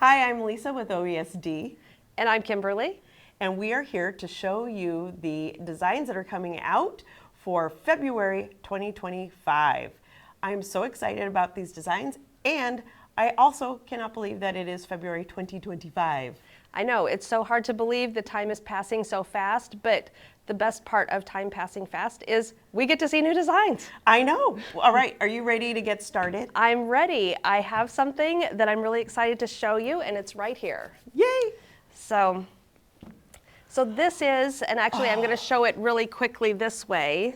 Hi, I'm Lisa with OESD. And I'm Kimberly. And we are here to show you the designs that are coming out for February 2025. I'm so excited about these designs, and I also cannot believe that it is February 2025. I know, it's so hard to believe the time is passing so fast, but the best part of time passing fast is we get to see new designs. I know. All right, are you ready to get started? I'm ready. I have something that I'm really excited to show you, and it's right here. Yay! So this is, and actually I'm going to show it really quickly this way.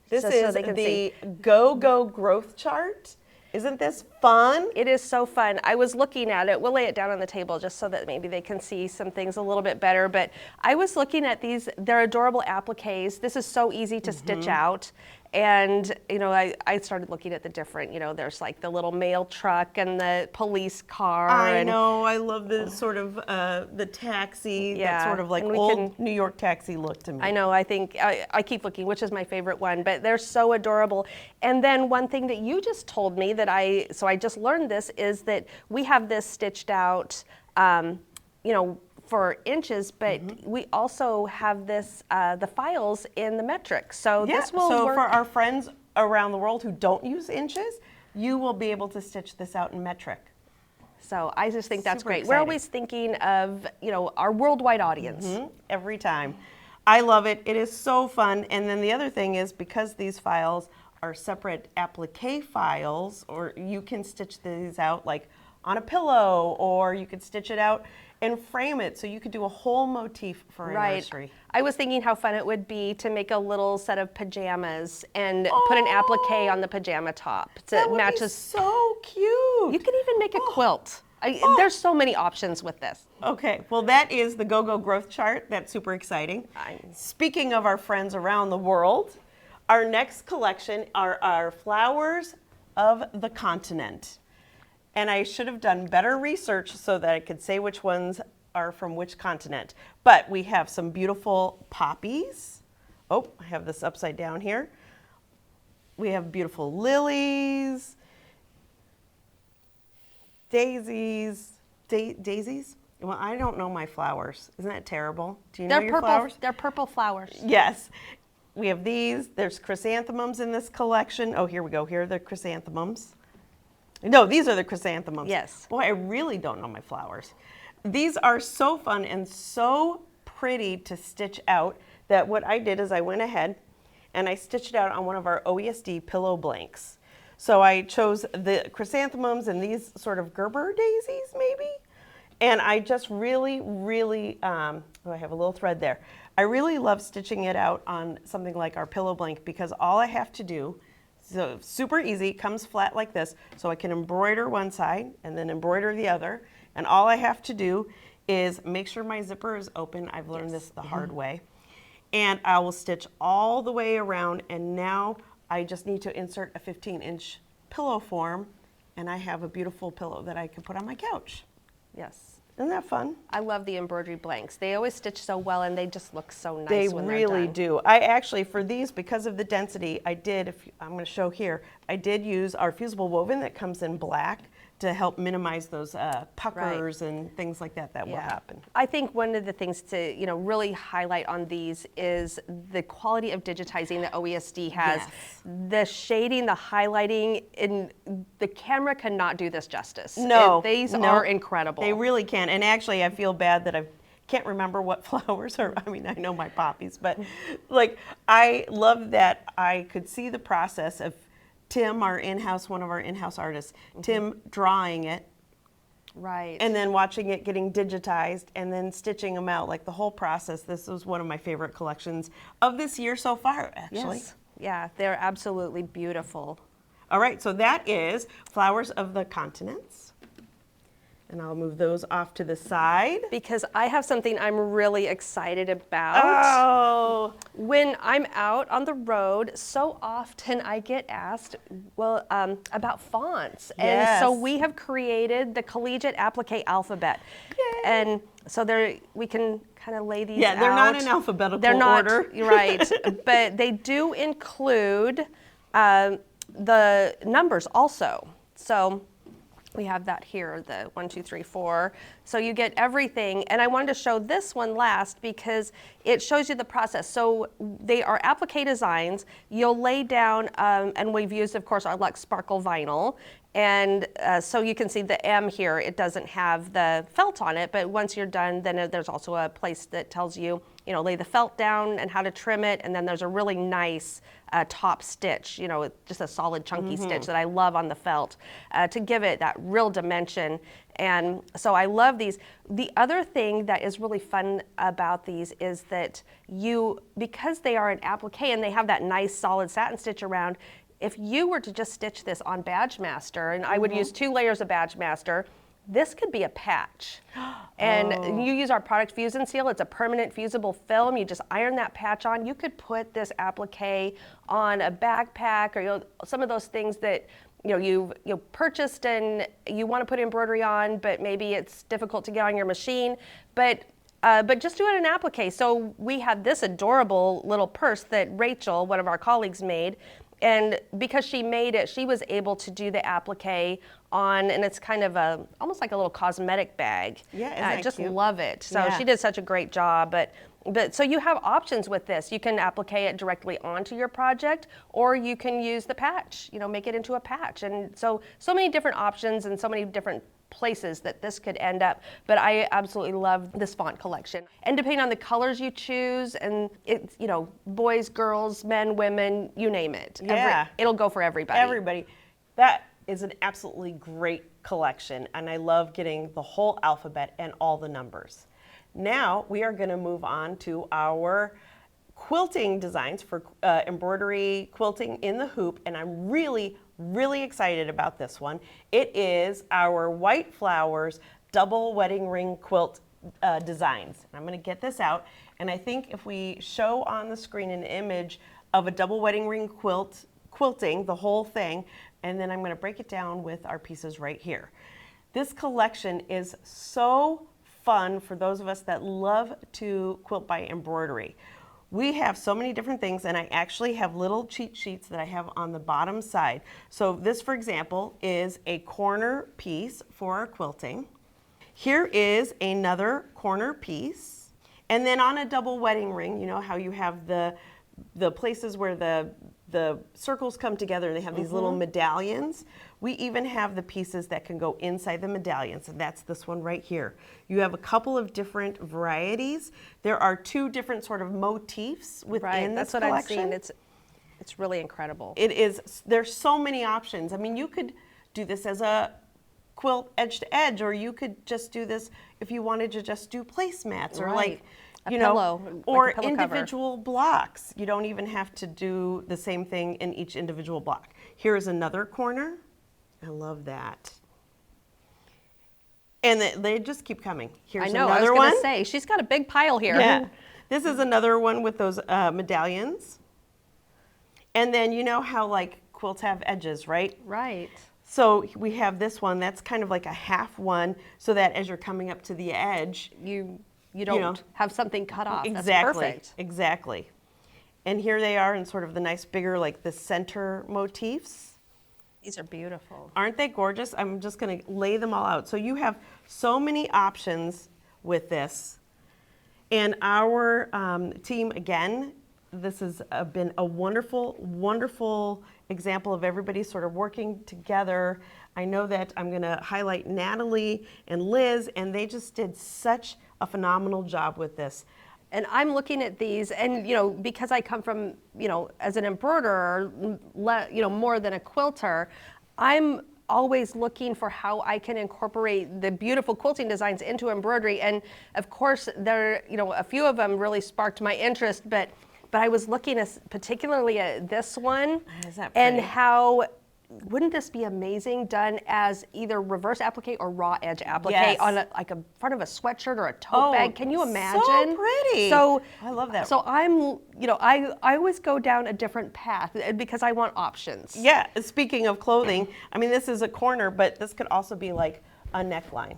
This is so they can the see. Go-Go growth chart. Isn't this fun? It is so fun. I was looking at it. We'll lay it down on the table just so that maybe they can see some things a little bit better. But I was looking at these. They're adorable appliques. This is so easy to stitch out. And, you know, I started looking at the different, you know, there's like the little mail truck and the police car. I know. I love the sort of the taxi, that sort of like old New York taxi look to me. I know. I think I keep looking, which is my favorite one, but they're so adorable. And then one thing that you just told me that I just learned this is that we have this stitched out, you know, for inches, but we also have this, the files in the metric. So this will work. For our friends around the world who don't use inches, you will be able to stitch this out in metric. So I just think that's great. Exciting. We're always thinking of, you know, our worldwide audience. Every time. I love it. It is so fun. And then the other thing is, because these files are separate applique files, or you can stitch these out like on a pillow, or you could stitch it out and frame it, so you could do a whole motif for anniversary. I was thinking how fun it would be to make a little set of pajamas and put an applique on the pajama top. That would be so cute. You can even make a quilt. There's so many options with this. Okay, well that is the Go-Go growth chart. That's super exciting. Speaking of our friends around the world, our next collection are our flowers of the continent. And I should have done better research so that I could say which ones are from which continent. But we have some beautiful poppies. Oh, I have this upside down here. We have beautiful lilies, daisies. Daisies? Well, I don't know my flowers. Isn't that terrible? Do you know your flowers? They're purple flowers. Yes. We have these. There's chrysanthemums in this collection. Oh, here we go. Here are the chrysanthemums. No, these are the chrysanthemums. Yes. Boy, I really don't know my flowers. These are so fun and so pretty to stitch out that what I did is I went ahead and I stitched it out on one of our OESD pillow blanks. So I chose the chrysanthemums and these sort of Gerber daisies maybe. And I just really, I have a little thread there. I really love stitching it out on something like our pillow blank, because all I have to do, so super easy, it comes flat like this, so I can embroider one side and then embroider the other. And all I have to do is make sure my zipper is open. I've learned this the hard way. And I will stitch all the way around, and now I just need to insert a 15-inch pillow form, and I have a beautiful pillow that I can put on my couch. Yes. Isn't that fun? I love the embroidery blanks. They always stitch so well, and they just look so nice when they're done. They really do. I actually, for these, because of the density, I did, I'm going to show here, I did use our fusible woven that comes in black to help minimize those puckers and things like that will happen. I think one of the things to, you know, really highlight on these is the quality of digitizing that OESD has. Yes. The shading, the highlighting, and the camera cannot do this justice. No. These are incredible. They really can. And actually, I feel bad that I can't remember what flowers are. I mean, I know my poppies, but like, I love that I could see the process of Tim, one of our in-house artists, Tim drawing it. Right. And then watching it getting digitized and then stitching them out, like the whole process. This was one of my favorite collections of this year so far, actually. Yes. Yeah, they're absolutely beautiful. All right, so that is Flowers of the Continents. And I'll move those off to the side. Because I have something I'm really excited about. Oh! When I'm out on the road, so often I get asked, well, about fonts. Yes. And so we have created the Collegiate Applique alphabet. Yay. And so we can kind of lay these out. Yeah, they're not in alphabetical order. order. Right. But they do include the numbers also. So We have that here, the 1, 2, 3, 4. So you get everything. And I wanted to show this one last because it shows you the process. So they are applique designs. You'll lay down, and we've used, of course, our Lux Sparkle vinyl. And so you can see the M here, it doesn't have the felt on it, but once you're done, then there's also a place that tells you, lay the felt down and how to trim it. And then there's a really nice top stitch, just a solid chunky stitch that I love on the felt to give it that real dimension. And so I love these. The other thing that is really fun about these is that because they are an applique and they have that nice solid satin stitch around, if you were to just stitch this on Badge Master, and I would use 2 layers of Badge Master, this could be a patch. And you use our product Fuse and Seal. It's a permanent fusible film. You just iron that patch on. You could put this applique on a backpack or some of those things that you've purchased and you want to put embroidery on, but maybe it's difficult to get on your machine. But just do it in applique. So we had this adorable little purse that Rachel, one of our colleagues, made. And because she made it, she was able to do the applique on, and it's kind of almost like a little cosmetic bag. Yeah, isn't that I just cute? love it. So Yeah. she did such a great job. But so you have options with this. You can applique it directly onto your project, or you can use the patch. Make it into a patch. And so many different options and so many different places that this could end up. But I absolutely love this font collection. And depending on the colors you choose, and it's, boys, girls, men, women, you name it. Yeah. It'll go for everybody. Everybody. That is an absolutely great collection, and I love getting the whole alphabet and all the numbers. Now we are going to move on to our quilting designs for embroidery quilting in the hoop, and I'm really excited about this one. It is our White Flowers double wedding ring quilt designs. I'm going to get this out, and I think if we show on the screen an image of a double wedding ring quilting, the whole thing, and then I'm going to break it down with our pieces right here. This collection is so fun for those of us that love to quilt by embroidery. We have so many different things, and I actually have little cheat sheets that I have on the bottom side. So this, for example, is a corner piece for our quilting. Here is another corner piece. And then on a double wedding ring, you know how you have the places where the circles come together and they have these little medallions. We even have the pieces that can go inside the medallions, and that's this one right here. You have a couple of different varieties. There are 2 different sort of motifs within this collection. That's what I've seen. It's really incredible. It is. There's so many options. I mean, you could do this as a quilt edge to edge, or you could just do this if you wanted to just do placemats, or like, a pillow, or like a pillow cover. individual blocks. You don't even have to do the same thing in each individual block. Here's another corner. I love that. And they just keep coming. Here's I know, another I was one. going to say, she's got a big pile here. Yeah. This is another one with those medallions. And then you know how like quilts have edges, right? Right. So we have this one that's kind of like a half one, so that as you're coming up to the edge, You don't have something cut off. exactly, That's perfect. exactly. And here they are in sort of the nice bigger, like the center motifs. These are beautiful. Aren't they gorgeous? I'm just going to lay them all out. So you have so many options with this. And our team, again, this has been a wonderful, wonderful example of everybody sort of working together. I know that I'm going to highlight Natalie and Liz, and they just did such a phenomenal job with this. And I'm looking at these, and because I come from, as an embroiderer, more than a quilter, I'm always looking for how I can incorporate the beautiful quilting designs into embroidery. And of course, a few of them really sparked my interest, but I was looking particularly at this one, Is that and pretty? how. Wouldn't this be amazing done as either reverse applique or raw edge applique Yes. on a front of a sweatshirt or a tote bag? Can you imagine? So pretty. So I love that. So I always go down a different path because I want options. Yeah, speaking of clothing, I mean, this is a corner, but this could also be like a neckline.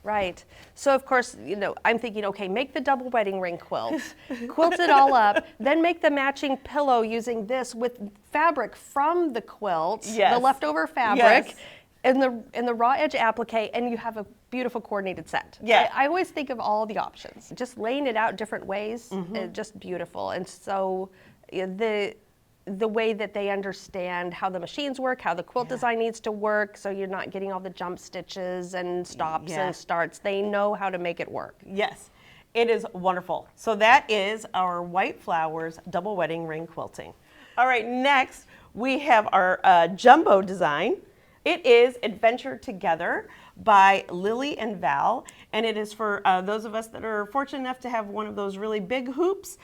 Right. So of course, I'm thinking, okay, make the double wedding ring quilt, quilt it all up, then make the matching pillow using this with fabric from the quilt, Yes. the leftover fabric. Yes. in the raw edge applique, and you have a beautiful coordinated set. Yeah. I always think of all the options. Just laying it out different ways is just beautiful. And so the way that they understand how the machines work, how the quilt design needs to work, so you're not getting all the jump stitches and stops and starts. They know how to make it work. Yes, it is wonderful. So that is our White Flowers double wedding ring quilting. All right, next we have our jumbo design. It is Adventure Together by Lily and Val, and it is for those of us that are fortunate enough to have one of those really big hoops.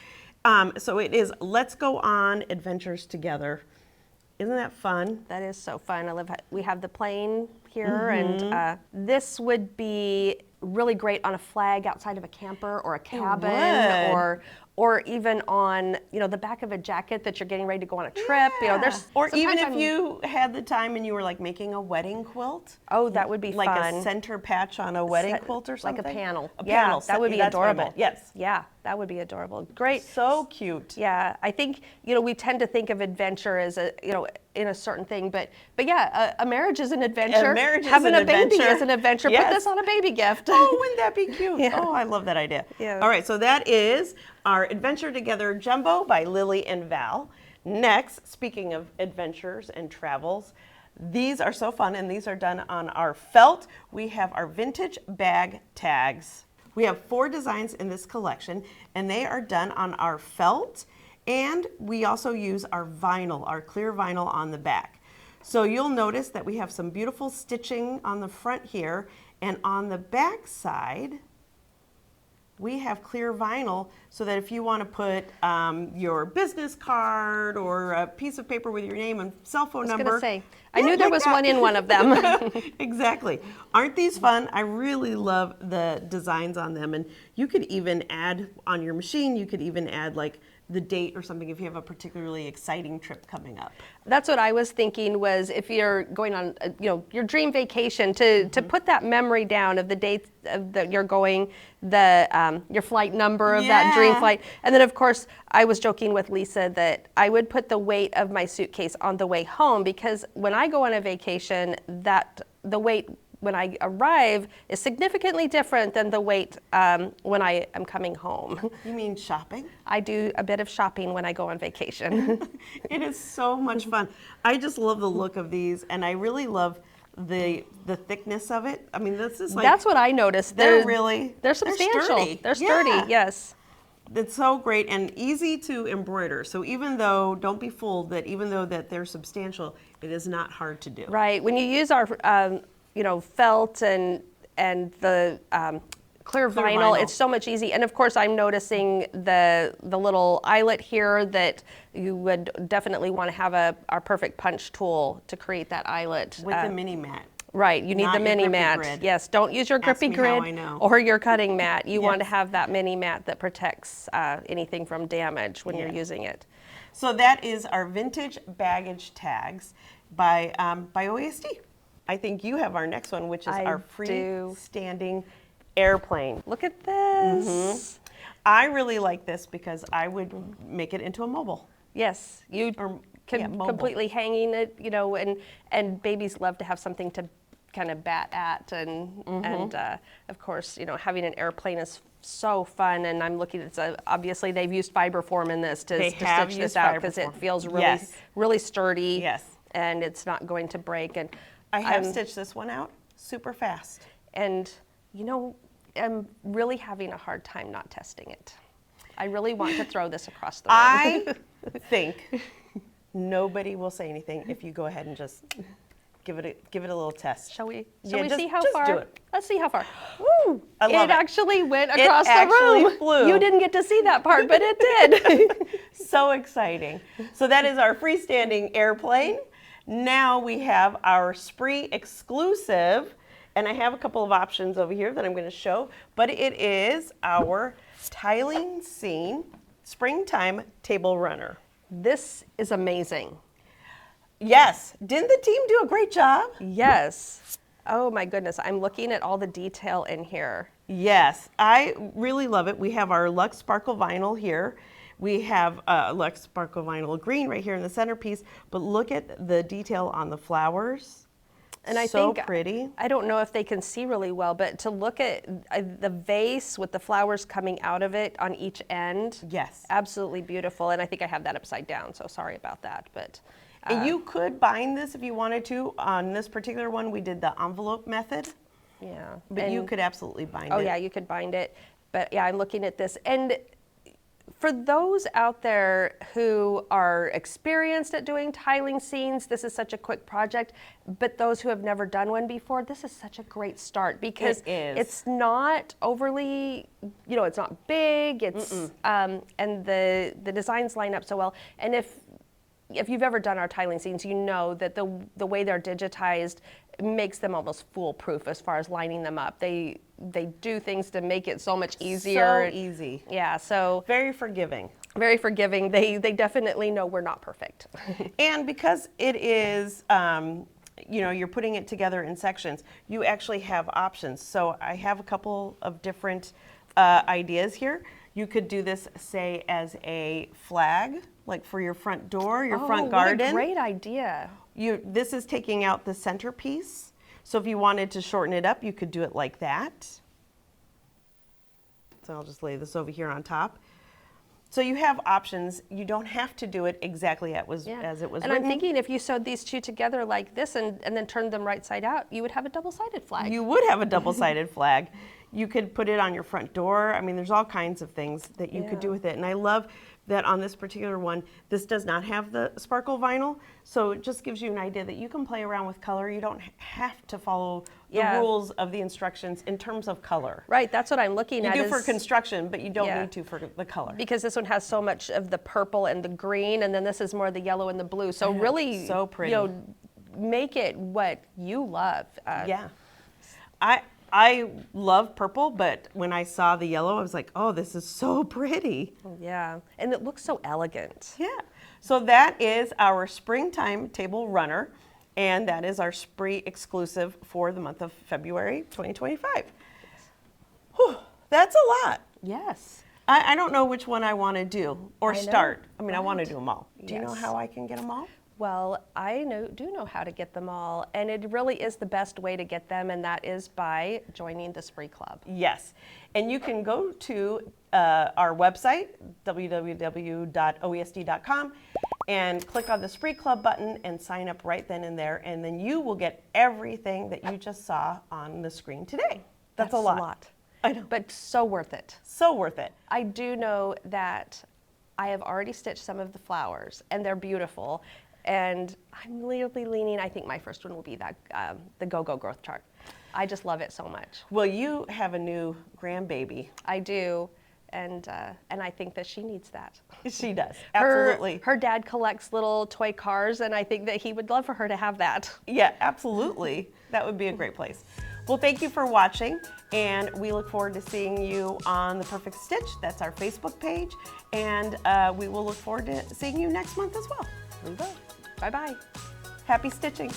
So it is Let's Go On Adventures Together. Isn't that fun? That is so fun. I love how we have the plane here, and this would be really great on a flag outside of a camper or a cabin, or even on the back of a jacket that you're getting ready to go on a trip. There's or even if you had the time and you were like making a wedding quilt. Oh, that would be like fun. A center patch on a wedding quilt or something. Like a panel. Panel. That would be That's what I adorable. meant. Yes. Yeah, that would be adorable. Great. So cute. Yeah, I think we tend to think of adventure as in a certain thing, but yeah, a marriage is an adventure. A marriage is Having an a baby adventure. is an adventure. Yes. Put this on a baby gift. Oh, wouldn't that be cute? Yeah. Oh, I love that idea. Yeah. All right, so that is our Adventure Together Jumbo by Lily and Val. Next, speaking of adventures and travels, these are so fun, and these are done on our felt. We have our vintage bag tags. We have 4 designs in this collection, and they are done on our felt, and we also use our vinyl, our clear vinyl on the back. So you'll notice that we have some beautiful stitching on the front here, and on the back side, we have clear vinyl so that if you want to put your business card or a piece of paper with your name and cell phone number. I was going to say, I knew there was one in one of them. Exactly. Aren't these fun? I really love the designs on them. And you could even add on your machine, you could even add like the date or something if you have a particularly exciting trip coming up. That's what I was thinking, was if you're going on your dream vacation, to put that memory down of the date that you're going, your flight number of that dream flight. And then of course I was joking with Lisa that I would put the weight of my suitcase on the way home, because when I go on a vacation, the weight when I arrive is significantly different than the weight when I am coming home. You mean shopping? I do a bit of shopping when I go on vacation. It is so much fun. I just love the look of these, and I really love the thickness of it. I mean, this is like, that's what I noticed. They're substantial. They're sturdy. Yeah. Yes. It's so great and easy to embroider. So even though, don't be fooled that even though that they're substantial, it is not hard to do. Right. When you use our felt and the clear vinyl, it's so much easy. And of course, I'm noticing the little eyelet here that you would definitely want to have our perfect punch tool to create that eyelet. With the mini mat. Right, you need Not the your mini grippy mat. grid. Yes, don't use your grippy Ask me how I grid know. or your cutting mat. You want to Yes. have that mini mat that protects anything from damage when you're Yes. using it. So that is our vintage baggage tags by OESD. I think you have our next one, which is I our do. freestanding airplane. Look at this. I really like this because I would make it into a mobile. Yes, you can mobile. completely hanging it, and babies love to have something to kind of bat at, and of course, having an airplane is so fun. And I'm looking at obviously they've used fiberform in this to stitch this out, because it feels really Yes. really sturdy. Yes. And it's not going to break. And I have stitched this one out super fast. And I'm really having a hard time not testing it. I really want to throw this across the room. I think nobody will say anything if you go ahead and just give it a little test. Shall we Yeah, see how just far? do it. Let's see how far. Woo! I love it. Actually went across the actually room. flew. You didn't get to see that part, but it did. So exciting. So that is our freestanding airplane. Now we have our Spree exclusive, and I have a couple of options over here that I'm going to show, but it is our tiling scene springtime table runner. This is amazing. Yes, didn't the team do a great job? Yes. Oh my goodness, I'm looking at all the detail in here. Yes, I really love it. We have our Luxe Sparkle Vinyl here. We have Luxe Sparkle Vinyl Green right here in the centerpiece, but look at the detail on the flowers. And I so think, pretty. I don't know if they can see really well, but to look at the vase with the flowers coming out of it on each end. Yes. Absolutely beautiful. And I think I have that upside down, so sorry about that. But And you could bind this if you wanted to. On this particular one, we did the envelope method, yeah. but you could absolutely bind Oh it. yeah, you could bind it. But yeah, I'm looking at this. And for those out there who are experienced at doing tiling scenes, this is such a quick project. But those who have never done one before, this is such a great start because It is. it's not overly, it's not big. It's and the designs line up so well. And if you've ever done our tiling scenes, you know that the way they're digitized makes them almost foolproof as far as lining them up. They do things to make it so much easier. So easy. Yeah, so Very forgiving. very forgiving. They definitely know we're not perfect. And because it is, you're putting it together in sections, you actually have options. So I have a couple of different ideas here. You could do this, say, as a flag, like for your front door, your front garden. What a great idea. This is taking out the centerpiece. So if you wanted to shorten it up, you could do it like that. So I'll just lay this over here on top. So you have options. You don't have to do it exactly as it was And written. I'm thinking if you sewed these two together like this and then turned them right side out, you would have a double-sided flag. You would have a double-sided flag. You could put it on your front door. I mean, there's all kinds of things that you could do with it. And I love that on this particular one, this does not have the sparkle vinyl. So it just gives you an idea that you can play around with color. You don't have to follow the rules of the instructions in terms of color. Right, that's what I'm looking at. You do for construction, but you don't need to for the color. Because this one has so much of the purple and the green, and then this is more the yellow and the blue. So really, so pretty. Make it what you love. Yeah. I love purple, but when I saw the yellow, I was like, oh, this is so pretty. Yeah, and it looks so elegant. Yeah. So that is our springtime table runner, and that is our Spree exclusive for the month of February 2025. Whew, that's a lot. Yes. I don't know which one I want to do or start. I mean, I want to Right. do them all. Do you know how I can get them all? Well, I do know how to get them all, and it really is the best way to get them, and that is by joining the Spree Club. Yes. And you can go to our website, www.oesd.com, and click on the Spree Club button and sign up right then and there, and then you will get everything that you just saw on the screen today. That's a lot. I know. But so worth it. So worth it. I do know that I have already stitched some of the flowers, and they're beautiful. And I'm really leaning, I think my first one will be that the Go-Go growth chart. I just love it so much. Well, you have a new grandbaby. I do, and I think that she needs that. She does, absolutely. Her dad collects little toy cars, and I think that he would love for her to have that. Yeah, absolutely. That would be a great place. Well, thank you for watching, and we look forward to seeing you on The Perfect Stitch. That's our Facebook page, and we will look forward to seeing you next month as well. We will. Bye-bye. Happy stitching.